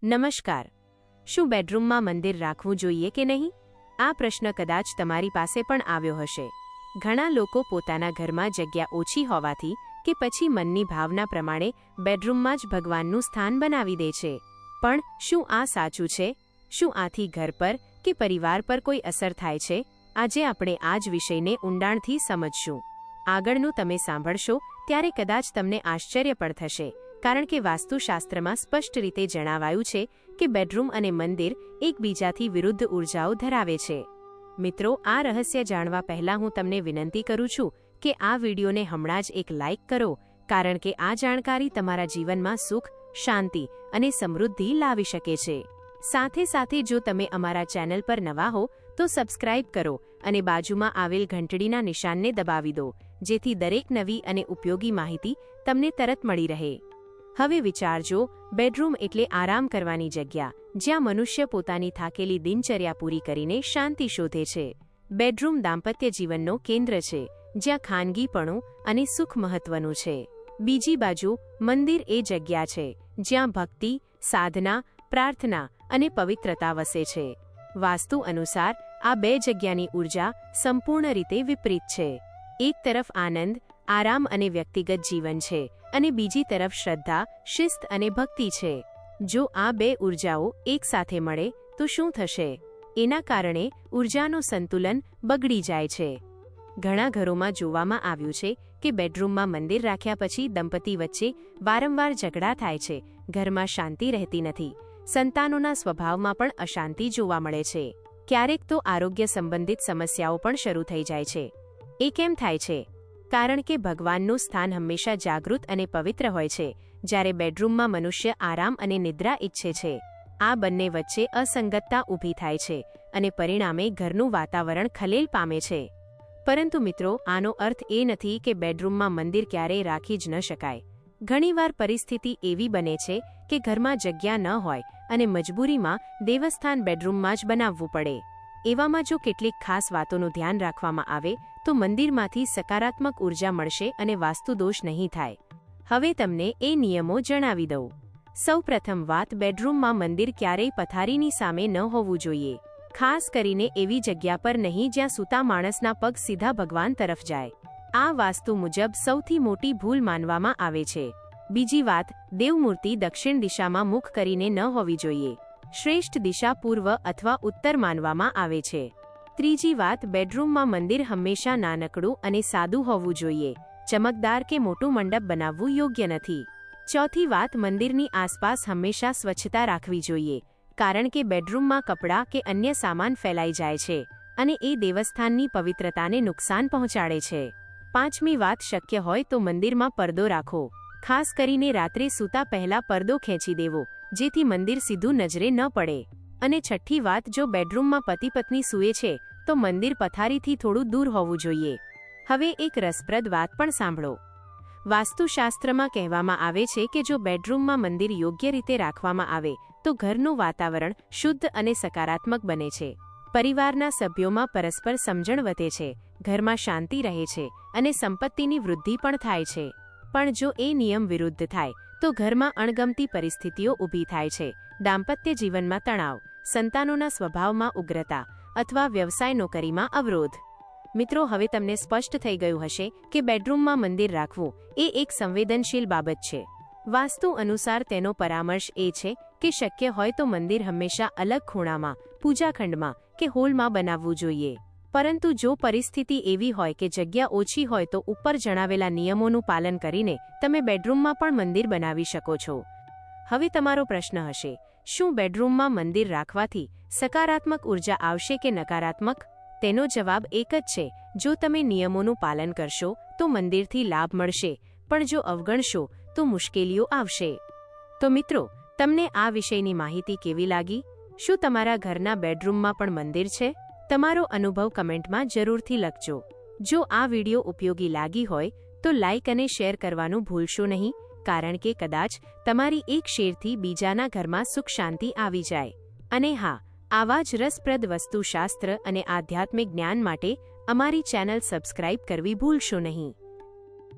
નમસ્કાર. શું બેડરૂમમાં મંદિર રાખવું જોઈએ કે નહીં? આ પ્રશ્ન કદાચ તમારી પાસે પણ આવ્યો હશે. ઘણા લોકો પોતાના ઘરમાં જગ્યા ઓછી હોવાથી કે પછી મનની ભાવના પ્રમાણે બેડરૂમમાં જ ભગવાનનું સ્થાન બનાવી દે છે. પણ શું આ સાચું છે? શું આથી ઘર પર કે પરિવાર પર કોઈ અસર થાય છે? આજે આપણે આ જ વિષયને ઊંડાણથી સમજશું. આગળનું તમે સાંભળશો ત્યારે કદાચ તમને આશ્ચર્ય પણ થશે, કારણ કે વાસ્તુશાસ્ત્રમાં સ્પષ્ટ રીતે જણાવાયું છે કે બેડરૂમ અને મંદિર એકબીજાથી વિરુદ્ધ ઉર્જાઓ ધરાવે છે. મિત્રો, આ રહસ્ય જાણવા પહેલાં હું તમને વિનંતી કરું છું કે આ વિડીયોને હમણાં જ એક લાઇક કરો, કારણ કે આ જાણકારી તમારા જીવનમાં સુખ, શાંતિ અને સમૃદ્ધિ લાવી શકે છે. સાથે સાથે જો તમે અમારા ચેનલ પર નવા હો તો સબસ્ક્રાઇબ કરો અને બાજુમાં આવેલ ઘંટડીના નિશાનને દબાવી દો, જેથી દરેક નવી અને ઉપયોગી માહિતી તમને તરત મળી રહે. હવે વિચારજો, બેડરૂમ એટલે આરામ કરવાની જગ્યા, જ્યાં મનુષ્ય પોતાની થાકેલી દિનચર્યા પૂરી કરીને શાંતિ શોધે છે. બેડરૂમ દાંપત્ય જીવનનો કેન્દ્ર છે, જ્યાં ખાનગીપણું અને સુખ મહત્વનું છે. બીજી બાજુ મંદિર એ જગ્યા છે જ્યાં ભક્તિ, સાધના, પ્રાર્થના અને પવિત્રતા વસે છે. વાસ્તુ અનુસાર આ બે જગ્યાની ઉર્જા સંપૂર્ણ રીતે વિપરીત છે. એક તરફ આનંદ, આરામ અને વ્યક્તિગત જીવન છે, અને બીજી તરફ શ્રદ્ધા, શિસ્ત અને ભક્તિ છે. જો આ બે ઉર્જાઓ એકસાથે મળે તો શું થશે? એના કારણે ઉર્જાનું સંતુલન બગડી જાય છે. ઘણા ઘરોમાં જોવામાં આવ્યું છે કે બેડરૂમમાં મંદિર રાખ્યા પછી દંપતી વચ્ચે વારંવાર ઝઘડા થાય છે, ઘરમાં શાંતિ રહેતી નથી, સંતાનોના સ્વભાવમાં પણ અશાંતિ જોવા મળે છે. ક્યારેક તો આરોગ્ય સંબંધિત સમસ્યાઓ પણ શરૂ થઈ જાય છે. એ કેમ થાય છે? કારણ કે ભગવાનનું સ્થાન હંમેશા જાગૃત અને પવિત્ર હોય છે, જ્યારે બેડરૂમમાં મનુષ્ય આરામ અને નિદ્રા ઈચ્છે છે. આ બંને વચ્ચે અસંગતતા ઊભી થાય છે અને પરિણામે ઘરનું વાતાવરણ ખલેલ પામે છે. પરંતુ મિત્રો, આનો અર્થ એ નથી કે બેડરૂમમાં મંદિર ક્યારેય રાખી જ ન શકાય. ઘણીવાર પરિસ્થિતિ એવી બને છે કે ઘરમાં જગ્યા ન હોય અને મજબૂરીમાં દેવસ્થાન બેડરૂમમાં જ બનાવવું પડે. એવામાં જો કેટલીક ખાસ વાતોનું ધ્યાન રાખવામાં આવે તો મંદિરમાંથી સકારાત્મક ઉર્જા મળશે અને વાસ્તુદોષ નહીં થાય. હવે તમને એ નિયમો જણાવી દઉં. સૌ પ્રથમ વાત, બેડરૂમમાં મંદિર ક્યારેય પથારીની સામે ન હોવું જોઈએ. ખાસ કરીને એવી જગ્યા પર નહીં જ્યાં સૂતા માણસના પગ સીધા ભગવાન તરફ જાય. આ વાસ્તુ મુજબ સૌથી મોટી ભૂલ માનવામાં આવે છે. બીજી વાત, દેવમૂર્તિ દક્ષિણ દિશામાં મુખ કરીને ન હોવી જોઈએ. શ્રેષ્ઠ દિશા પૂર્વ અથવા ઉત્તર માનવામાં આવે છે. ત્રીજી વાત, બેડરૂમમાં મંદિર હંમેશા નાનકડું અને સાદું હોવું જોઈએ. ચમકદાર કે મોટું મંડપ બનાવવું યોગ્ય નથી. ચોથી વાત, મંદિરની આસપાસ હંમેશા સ્વચ્છતા રાખવી જોઈએ, કારણ કે બેડરૂમમાં કપડાં કે અન્ય સામાન ફેલાઈ જાય છે અને એ દેવસ્થાનની પવિત્રતાને નુકસાન પહોંચાડે છે. પાંચમી વાત, શક્ય હોય તો મંદિરમાં પડદો રાખો. ખાસ કરીને રાત્રે સૂતા પહેલા પડદો ખેંચી દેવો, જેથી મંદિર સીધું નજરે ન પડે. અને છઠ્ઠી વાત, જો બેડરૂમમાં પતિ પત્ની સૂએ છે તો મંદિર પથારીથી થોડું દૂર હોવું જોઈએ. હવે એક રસપ્રદ વાત પણ સાંભળો. વાસ્તુશાસ્ત્રમાં કહેવામાં આવે છે કે જો બેડરૂમમાં મંદિર યોગ્ય રીતે રાખવામાં આવે તો ઘરનું વાતાવરણ શુદ્ધ અને સકારાત્મક બને છે. પરિવારના સભ્યોમાં પરસ્પર સમજણ વધે છે, ઘરમાં શાંતિ રહે છે અને સંપત્તિની વૃદ્ધિ પણ થાય છે. પણ જો એ નિયમ વિરુદ્ધ થાય તો ઘરમાં અણગમતી પરિસ્થિતિઓ ઊભી થાય છે. દાંપત્ય જીવનમાં તણાવ, સંતાનોના સ્વભાવમાં ઉગ્રતા અથવા વ્યવસાય નોકરીમાં અવરોધ. મિત્રો, હવે તમને સ્પષ્ટ થઈ ગયું હશે કે બેડરૂમમાં મંદિર રાખવું એ એક સંવેદનશીલ બાબત છે. વાસ્તુ અનુસાર તેનો પરામર્શ એ છે કે શક્ય હોય તો મંદિર હંમેશા અલગ ખૂણામાં, પૂજાખંડમાં કે હોલમાં બનાવવું જોઈએ. પરંતુ જો પરિસ્થિતિ એવી હોય કે જગ્યા ઓછી હોય તો ઉપર જણાવેલા નિયમોનું પાલન કરીને તમે બેડરૂમમાં પણ મંદિર બનાવી શકો છો. હવે તમારો પ્રશ્ન હશે, શું બેડરૂમમાં મંદિર રાખવાથી સકારાત્મક ઉર્જા આવશે કે નકારાત્મક? તેનો જવાબ એક જ છે, જો તમે નિયમોનું પાલન કરશો તો મંદિરથી લાભ મળશે, પણ જો અવગણશો તો મુશ્કેલીઓ આવશે. તો મિત્રો, તમને આ વિષયની માહિતી કેવી લાગી? શું તમારા ઘરના બેડરૂમમાં પણ મંદિર છે? તમારો અનુભવ કમેન્ટમાં જરૂરથી લખજો. જો આ વિડીયો ઉપયોગી લાગી હોય તો લાઇક અને શેર કરવાનું ભૂલશો નહીં, કારણ કે કદાચ તમારી એક શેરથી બીજાના ઘરમાં સુખ શાંતિ આવી જાય. અને હા, આવા જ રસપ્રદ વાસ્તુશાસ્ત્ર અને આધ્યાત્મિક જ્ઞાન માટે અમારી ચેનલ સબસ્ક્રાઇબ કરવી ભૂલશો નહીં.